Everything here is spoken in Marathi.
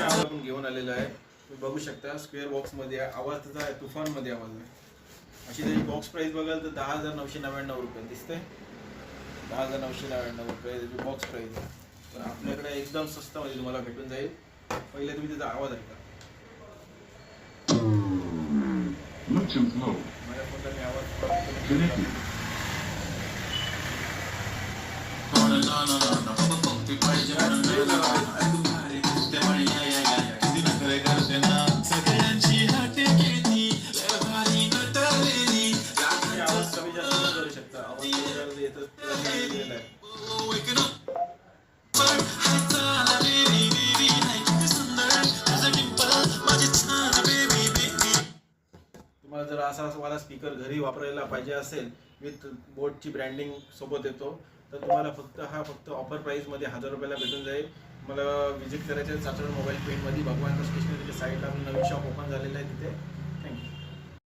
आपण घेऊन आलेला आहे. तुम्ही बघू शकता स्क्वेअर बॉक्स मध्ये आवाज त्याचा तुफान मध्ये आवाज आहे. अशी त्याची बॉक्स प्राइस बघाल तर 10,999 रुपये दिसते. 10,999 रुपये त्याची बॉक्स प्राइस आहे. पण आपल्याकडे एकदम स्वस्त मध्ये तुम्हाला भेटून जाईल. पहिले तुम्ही त्याचा आवाज ऐका. माझ्या फोनला मी आवाज करू शकता. आवाज येत तुम्हाला जर असा वाला स्पीकर घरी वापरायला पाहिजे असेल विथ बोटची ब्रँडिंग सोबत येतो तर तुम्हाला फक्त ऑफर प्राइस मध्ये 1000 रुपयाला भेटून जाईल. मला विजिट करायचं आहे चाचण मोबाईल पेंटमध्ये भगवान स्टेशनरीच्या साईडला नवीन शॉप ओपन झालेलं आहे. तिथे